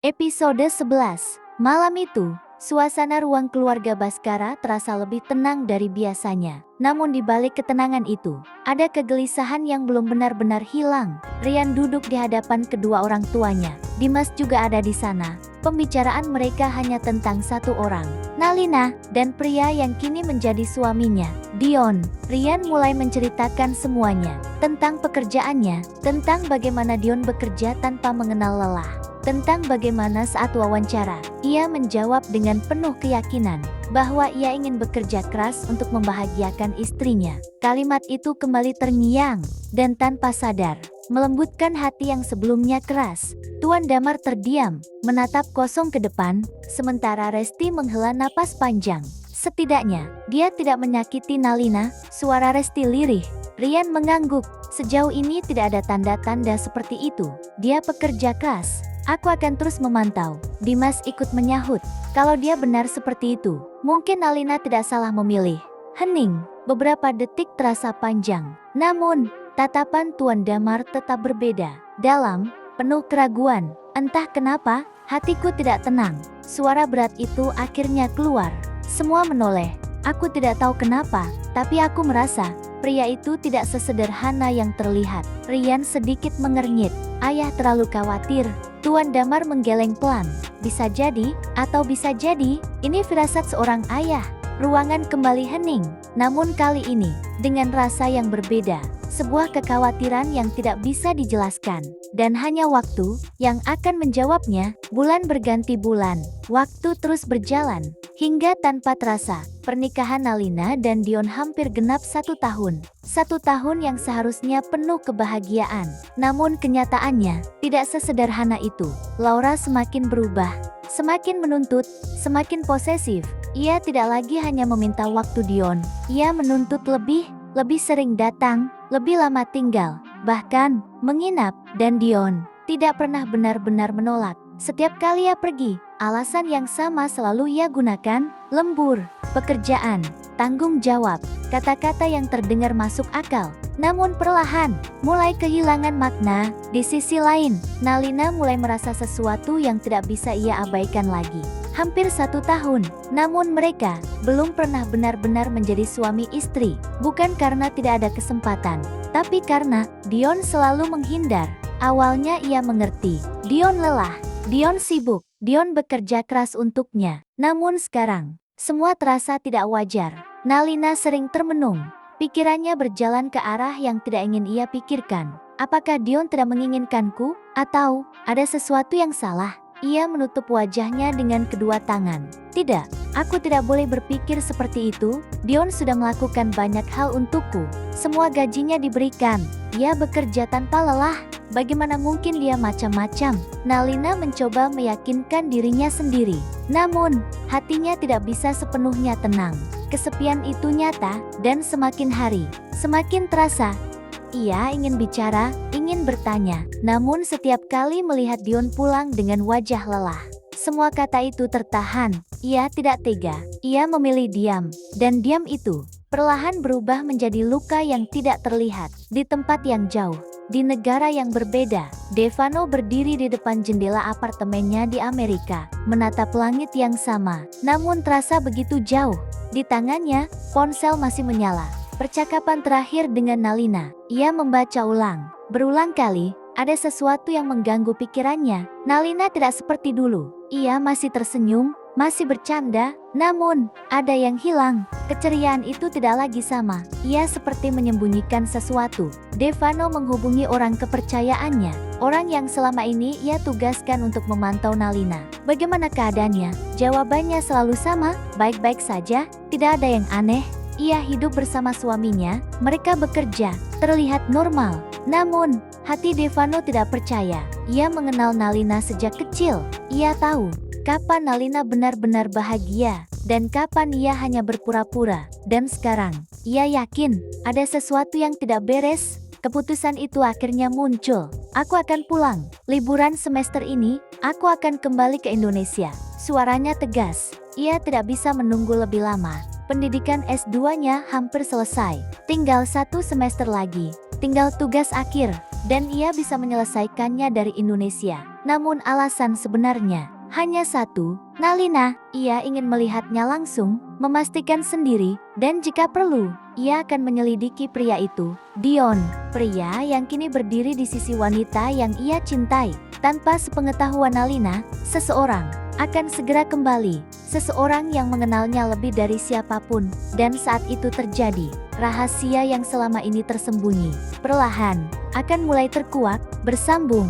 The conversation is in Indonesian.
Episode 11. Malam itu, suasana ruang keluarga Baskara terasa lebih tenang dari biasanya. Namun di balik ketenangan itu, ada kegelisahan yang belum benar-benar hilang. Rian duduk di hadapan kedua orang tuanya. Dimas juga ada di sana. Pembicaraan mereka hanya tentang satu orang, Nalina, dan pria yang kini menjadi suaminya, Dion. Rian mulai menceritakan semuanya, tentang pekerjaannya, tentang bagaimana Dion bekerja tanpa mengenal lelah, tentang bagaimana saat wawancara, ia menjawab dengan penuh keyakinan bahwa ia ingin bekerja keras untuk membahagiakan istrinya. Kalimat itu kembali terngiang dan tanpa sadar melembutkan hati yang sebelumnya keras. Tuan Damar terdiam, menatap kosong ke depan, sementara Resti menghela napas panjang. Setidaknya, dia tidak menyakiti Nalina. Suara Resti lirih. Rian mengangguk. Sejauh ini tidak ada tanda-tanda seperti itu. Dia pekerja keras. Aku akan terus memantau. Dimas ikut menyahut. Kalau dia benar seperti itu, mungkin Nalina tidak salah memilih. Hening. Beberapa detik terasa panjang. Namun, tatapan Tuan Damar tetap berbeda. Dalam, penuh keraguan. Entah kenapa, hatiku tidak tenang. Suara berat itu akhirnya keluar. Semua menoleh. Aku tidak tahu kenapa, tapi aku merasa pria itu tidak sesederhana yang terlihat. Rian sedikit mengernyit. Ayah terlalu khawatir. Tuan Damar menggeleng pelan. Bisa jadi, atau bisa jadi, ini firasat seorang ayah. Ruangan kembali hening. Namun kali ini, dengan rasa yang berbeda. Sebuah kekhawatiran yang tidak bisa dijelaskan. Dan hanya waktu yang akan menjawabnya. Bulan berganti bulan. Waktu terus berjalan. Hingga tanpa terasa, pernikahan Nalina dan Dion hampir genap 1 tahun. 1 tahun yang seharusnya penuh kebahagiaan. Namun kenyataannya, tidak sesederhana itu. Laura semakin berubah. Semakin menuntut, semakin posesif. Ia tidak lagi hanya meminta waktu Dion. Ia menuntut lebih sering datang, lebih lama tinggal, bahkan menginap. Dan Dion tidak pernah benar-benar menolak. Setiap kali ia pergi, alasan yang sama selalu ia gunakan, lembur, pekerjaan, tanggung jawab, kata-kata yang terdengar masuk akal. Namun perlahan, mulai kehilangan makna. Di sisi lain, Nalina mulai merasa sesuatu yang tidak bisa ia abaikan lagi. Hampir 1 tahun, namun mereka belum pernah benar-benar menjadi suami istri. Bukan karena tidak ada kesempatan, tapi karena Dion selalu menghindar. Awalnya ia mengerti, Dion lelah, Dion sibuk, Dion bekerja keras untuknya. Namun sekarang, semua terasa tidak wajar. Nalina sering termenung. Pikirannya berjalan ke arah yang tidak ingin ia pikirkan. Apakah Dion tidak menginginkanku? Atau ada sesuatu yang salah? Ia menutup wajahnya dengan kedua tangan. Tidak, aku tidak boleh berpikir seperti itu. Dion sudah melakukan banyak hal untukku. Semua gajinya diberikan. Ia bekerja tanpa lelah. Bagaimana mungkin dia macam-macam? Nalina mencoba meyakinkan dirinya sendiri. Namun, hatinya tidak bisa sepenuhnya tenang. Kesepian itu nyata, dan semakin hari, semakin terasa. Ia ingin bicara, ingin bertanya, namun setiap kali melihat Dion pulang dengan wajah lelah, semua kata itu tertahan. Ia tidak tega. Ia memilih diam, dan diam itu perlahan berubah menjadi luka yang tidak terlihat. Di tempat yang jauh, di negara yang berbeda, Devano berdiri di depan jendela apartemennya di Amerika, menatap langit yang sama, namun terasa begitu jauh. Di tangannya, ponsel masih menyala. Percakapan terakhir dengan Nalina, ia membaca ulang. Berulang kali, ada sesuatu yang mengganggu pikirannya. Nalina tidak seperti dulu. Ia masih tersenyum, masih bercanda, namun ada yang hilang. Keceriaan itu tidak lagi sama. Ia seperti menyembunyikan sesuatu. Devano menghubungi orang kepercayaannya, orang yang selama ini ia tugaskan untuk memantau Nalina. Bagaimana keadaannya? Jawabannya selalu sama, baik-baik saja, tidak ada yang aneh. Ia hidup bersama suaminya, mereka bekerja, terlihat normal. Namun, hati Devano tidak percaya. Ia mengenal Nalina sejak kecil. Ia tahu kapan Nalina benar-benar bahagia, dan kapan ia hanya berpura-pura. Dan sekarang, ia yakin ada sesuatu yang tidak beres. Keputusan itu akhirnya muncul. Aku akan pulang. Liburan semester ini, aku akan kembali ke Indonesia. Suaranya tegas. Ia tidak bisa menunggu lebih lama. Pendidikan S2-nya hampir selesai. Tinggal 1 semester lagi. Tinggal tugas akhir. dan ia bisa menyelesaikannya dari Indonesia. Namun alasan sebenarnya hanya satu, Nalina. Ia ingin melihatnya langsung, memastikan sendiri, dan jika perlu, ia akan menyelidiki pria itu. Dion, pria yang kini berdiri di sisi wanita yang ia cintai. Tanpa sepengetahuan Nalina, seseorang akan segera kembali. Seseorang yang mengenalnya lebih dari siapapun. Dan saat itu terjadi, rahasia yang selama ini tersembunyi perlahan akan mulai terkuak, bersambung.